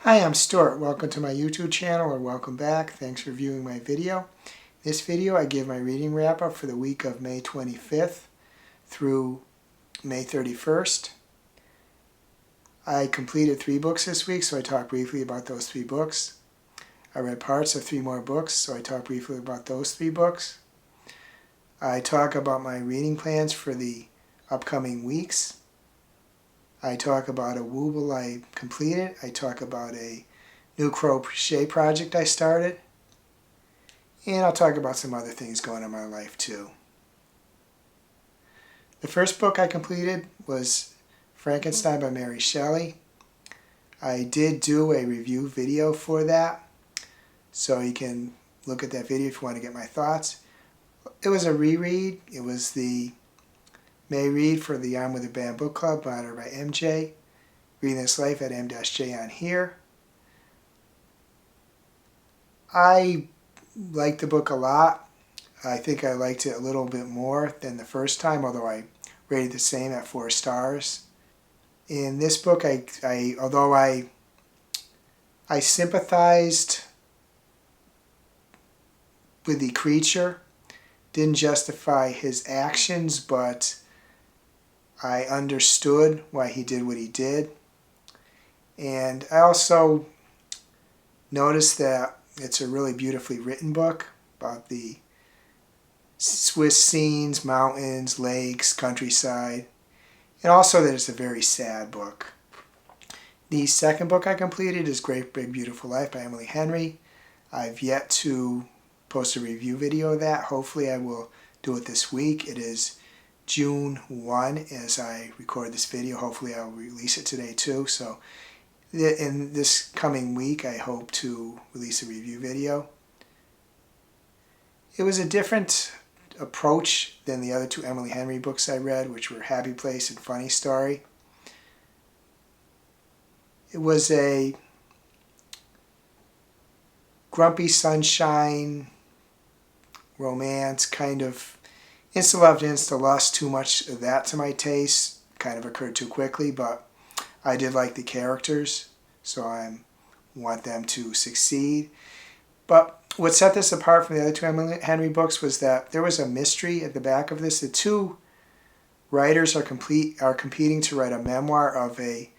Hi, I'm Stuart. Welcome to my YouTube channel, or welcome back. Thanks for viewing my video. In this video I give my reading wrap up for the week of May 25th through May 31st. I completed 3 books this week, so I talk briefly about those 3 books. I read parts of 3 more books, so I talk briefly about those 3 books. I talk about my reading plans for the upcoming weeks. I talk about a Wobble I completed. I talk about a new crochet project I started. And I'll talk about some other things going on in my life too. The first book I completed was Frankenstein by Mary Shelley. I did do a review video for that, so you can look at that video if you want to get my thoughts. It was a reread. It was the May read for the Arm with a Band book club, monitored by MJ. Reading This Life at M-J on here. I liked the book a lot. I think I liked it a little bit more than the first time, although I rated the same at 4 stars. In this book, although I sympathized with the creature, didn't justify his actions, but I understood why he did what he did. And I also noticed that it's a really beautifully written book about the Swiss scenes, mountains, lakes, countryside, and also that it's a very sad book. The second book I completed is Great Big Beautiful Life by Emily Henry. I've yet to post a review video of that. Hopefully I will do it this week. It is June 1 as I record this video. Hopefully I'll release it today too. So in this coming week I hope to release a review video. It was a different approach than the other 2 Emily Henry books I read, which were Happy Place and Funny Story. It was a grumpy sunshine romance, kind of insta-love, insta-lust. Too much of that to my taste. Kind of occurred too quickly, but I did like the characters, so I want them to succeed. But what set this apart from the other 2 Emily Henry books was that there was a mystery at the back of this. The 2 writers are competing to write a memoir of a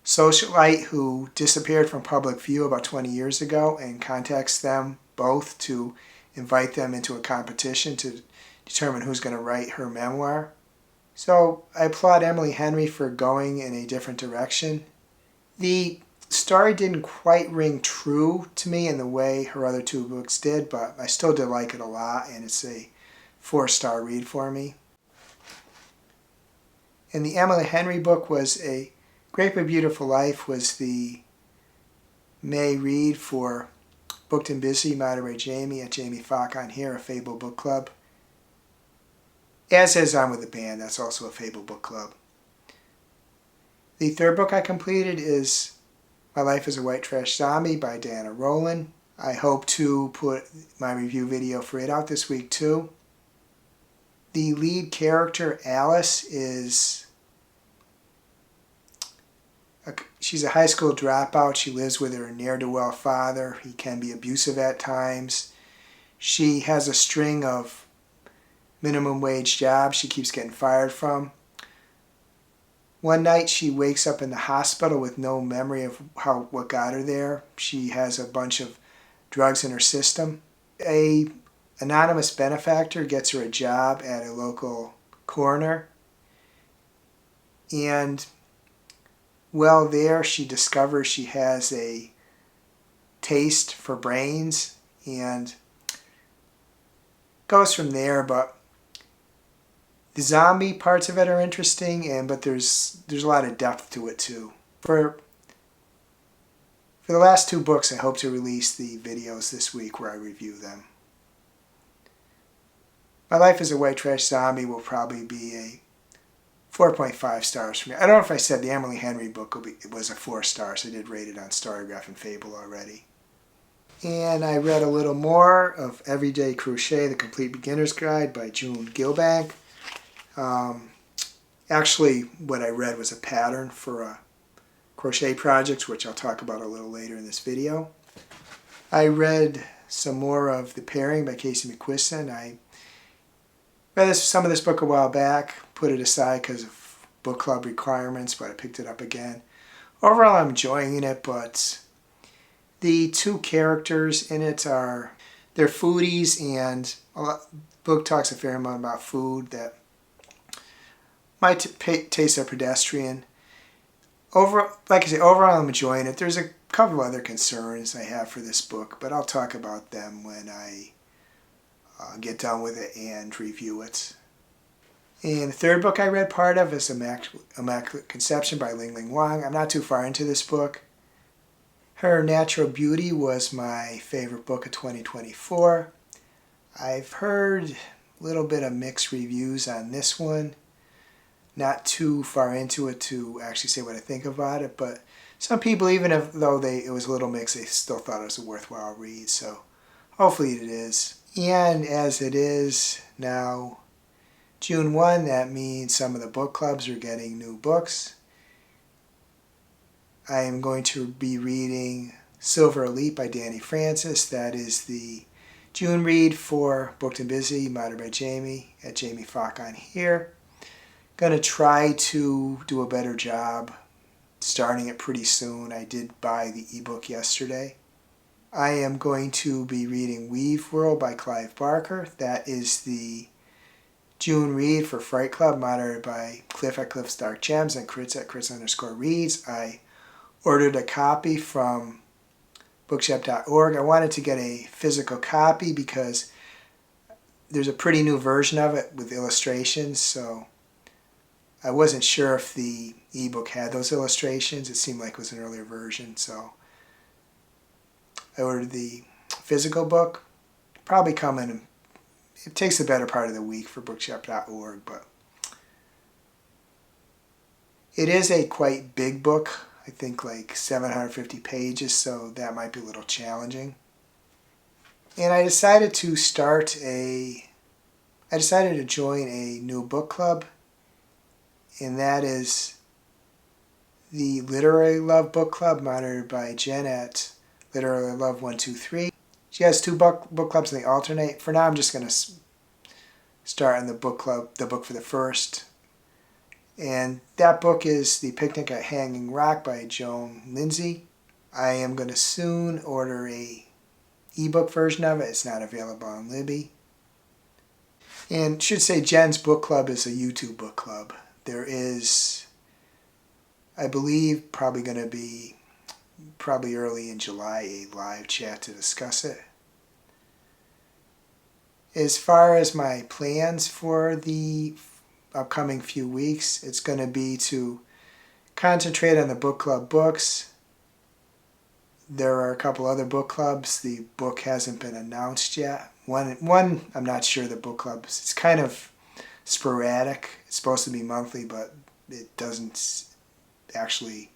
socialite who disappeared from public view about 20 years ago, and contacts them both to invite them into a competition to determine who's going to write her memoir. So I applaud Emily Henry for going in a different direction. The story didn't quite ring true to me in the way her other 2 books did, but I still did like it a lot, and it's a 4-star read for me. And the Emily Henry book was a Great Big Beautiful Life was the May read for Booked and Busy, monitored by Jamie at Jamie Falk on here, a Fable book club. As is Arm with a Band, that's also a Fable book club. The third book I completed is My Life as a White Trash Zombie by Rowland. I hope to put my review video for it out this week too. The lead character, Alice, she's a high school dropout. She lives with her ne'er-do-well father. He can be abusive at times. She has a string of minimum wage jobs she keeps getting fired from. One night she wakes up in the hospital with no memory of what got her there. She has a bunch of drugs in her system. An anonymous benefactor gets her a job at a local coroner, and well, there she discovers she has a taste for brains and goes from there. But the zombie parts of it are interesting, but there's a lot of depth to it too. For the last 2 books, I hope to release the videos this week where I review them. My Life as a White Trash Zombie will probably be a 4.5 stars for me. I don't know if I said the Emily Henry book was a 4 stars. I did rate it on Storygraph and Fable already. And I read a little more of Everyday Crochet, The Complete Beginner's Guide by June Gilbank. Actually, what I read was a pattern for a crochet projects, which I'll talk about a little later in this video. I read some more of The Pairing by Casey McQuiston. I read some of this book a while back, put it aside because of book club requirements, but I picked it up again. Overall, I'm enjoying it, but the two characters in it they're foodies, and the book talks a fair amount about food that my tastes are pedestrian. Like I say, overall I'm enjoying it. There's a couple of other concerns I have for this book, but I'll talk about them when I get done with it and review it. And the third book I read part of is Immaculate Conception by Ling Huang. I'm not too far into this book. Her Natural Beauty was my favorite book of 2024. I've heard a little bit of mixed reviews on this one. Not too far into it to actually say what I think about it, but some people, even though it was a little mixed, they still thought it was a worthwhile read, so hopefully it is. And as it is now June 1, that means some of the book clubs are getting new books. I am going to be reading Silver Elite by Dani Francis. That is the June read for Booked and Busy, modded by Jamie at Jamie Falk on here. Going to try to do a better job starting it pretty soon. I did buy the ebook yesterday. I am going to be reading Weaveworld by Clive Barker. That is the June read for Fright Club, moderated by Cliff at Cliff's Dark Gems and Crits at Crits_reads. I ordered a copy from bookshop.org. I wanted to get a physical copy because there's a pretty new version of it with illustrations, so I wasn't sure if the ebook had those illustrations. It seemed like it was an earlier version, so I ordered the physical book. Probably coming. It takes the better part of the week for bookshop.org, but it is a quite big book. I think like 750 pages, so that might be a little challenging. And I decided to join a new book club, and that is the Literary Love Book Club, monitored by Jen at Literary Love 123. She has two book clubs and they alternate. For now, I'm just going to start on the book club, the book for the first. And that book is The Picnic at Hanging Rock by Joan, LIndsay. I am going to soon order a ebook version of it. It's not available on Libby. And should say Jen's book club is a YouTube book club. There is, I believe, probably going to be early in July, a live chat to discuss it. As far as my plans for the upcoming few weeks, it's going to be to concentrate on the book club books. There are a couple other book clubs. The book hasn't been announced yet. One I'm not sure the book club, it's kind of sporadic. It's supposed to be monthly, but it doesn't actually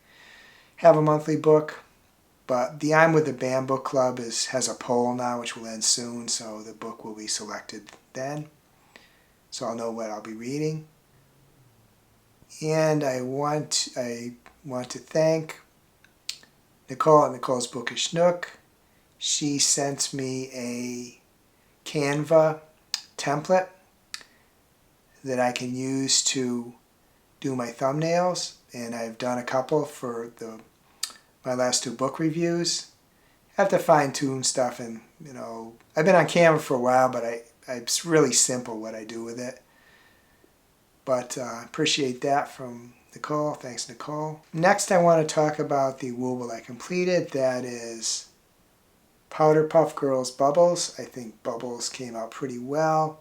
have a monthly book. But the I'm with the Band book club has a poll now, which will end soon, so the book will be selected then. So I'll know what I'll be reading. And I want to thank Nicole at Nicole's Bookish Nook. She sent me a Canva template that I can use to do my thumbnails, and I've done a couple for my last two book reviews. I have to fine tune stuff, and I've been on Canva for a while, but it's really simple what I do with it. But appreciate that from Nicole. Thanks, Nicole. Next, I want to talk about the Wobble I completed. That is Powder Puff Girls Bubbles. I think Bubbles came out pretty well.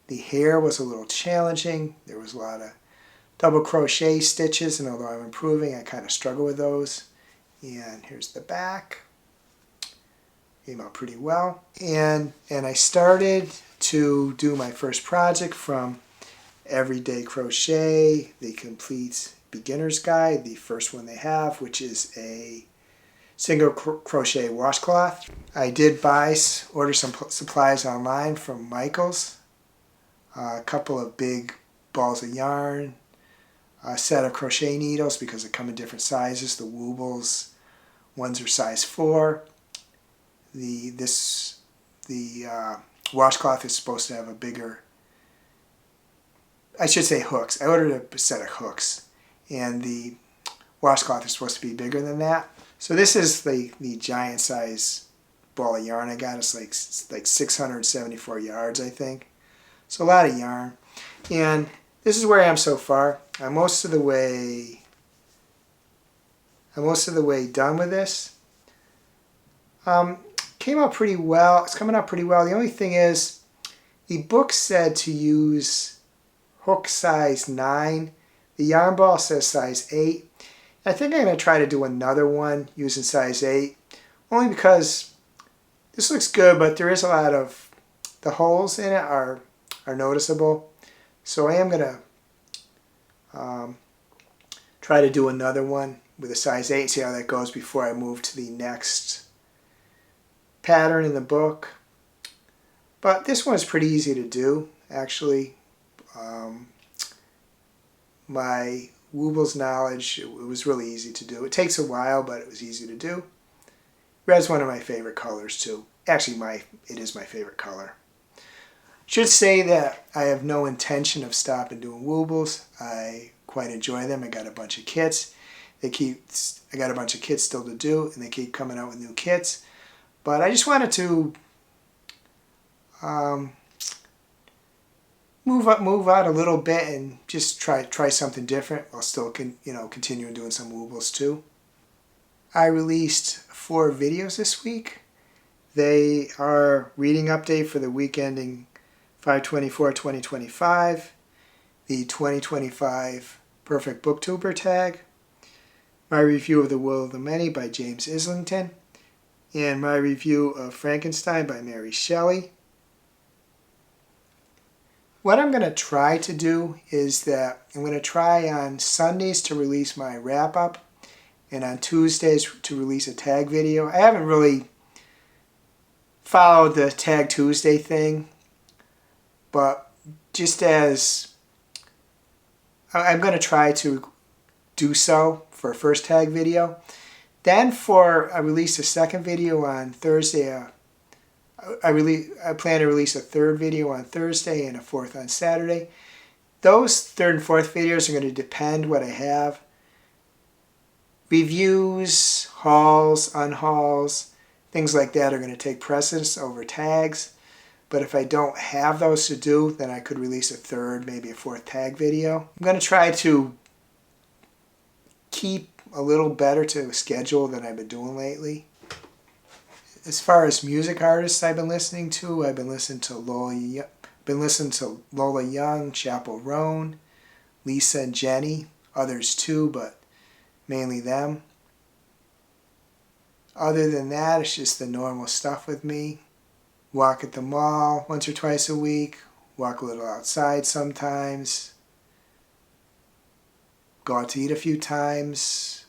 The hair was a little challenging. There was a lot of double crochet stitches, and although I'm improving, I kind of struggle with those. And here's the back. Came out pretty well. And I started to do my first project from Everyday Crochet, the complete beginner's guide, the first one they have, which is a single crochet washcloth. I did order some supplies online from Michael's, a couple of big balls of yarn, a set of crochet needles because they come in different sizes. The Wobbles ones are size 4. The washcloth is supposed to have a bigger, I should say hooks. I ordered a set of hooks, and the washcloth is supposed to be bigger than that. So this is the giant size ball of yarn I got. It's like 674 yards, I think. So a lot of yarn. And this is where I am so far. I'm most of the way done with this. Came out pretty well. It's coming out pretty well. The only thing is, the book said to use hook size 9. The yarn ball says size 8. I think I'm going to try to do another one using size 8. Only because this looks good, but there is a lot of, the holes in it are noticeable. So I am going to try to do another one with a size 8 and see how that goes before I move to the next pattern in the book. But this one's pretty easy to do, actually. My Wobbles knowledge, it was really easy to do. It takes a while, but it was easy to do. Red's one of my favorite colors too. Actually, it is my favorite color. Should say that I have no intention of stopping doing Wobbles. I quite enjoy them. I got a bunch of kits. I got a bunch of kits still to do, and they keep coming out with new kits. But I just wanted to move out a little bit and just try something different while still continuing doing some Wobbles too. I released 4 videos this week. They are reading update for the week ending 5/24/2025, the 2025 Perfect Booktuber tag, my review of The Will of the Many by James Islington, and my review of Frankenstein by Mary Shelley. What I'm going to try to do is that I'm going to try on Sundays to release my wrap-up and on Tuesdays to release a tag video. I haven't really followed the Tag Tuesday thing, but just as I'm going to try to do so for a first tag video. Then I release a second video on Thursday. I plan to release a third video on Thursday and a fourth on Saturday. Those third and fourth videos are going to depend what I have. Reviews, hauls, unhauls, things like that are going to take precedence over tags. But if I don't have those to do, then I could release a third, maybe a fourth tag video. I'm going to try to keep a little better to a schedule than I've been doing lately. As far as music artists I've been listening to, I've been listening to Lola Young, Chappell Roan, Lisa and Jenny, others too, but mainly them. Other than that, it's just the normal stuff with me. Walk at the mall once or twice a week, walk a little outside sometimes, go out to eat a few times,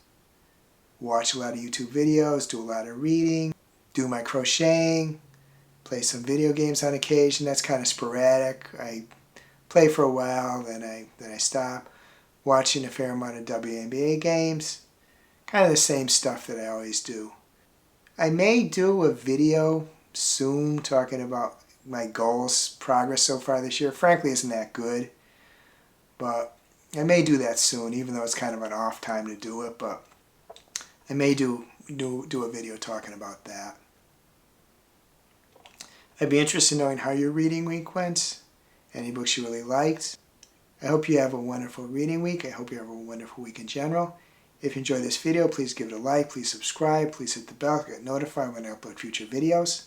watch a lot of YouTube videos, do a lot of reading, do my crocheting, play some video games on occasion. That's kind of sporadic. I play for a while, then I stop. Watching a fair amount of WNBA games. Kind of the same stuff that I always do. I may do a video soon talking about my goals, progress so far this year. Frankly, isn't that good, but I may do that soon, even though it's kind of an off time to do it, but I may do a video talking about that. I'd be interested in knowing how your reading week went, any books you really liked. I hope you have a wonderful reading week. I hope you have a wonderful week in general. If you enjoyed this video, please give it a like, please subscribe, please hit the bell to get notified when I upload future videos.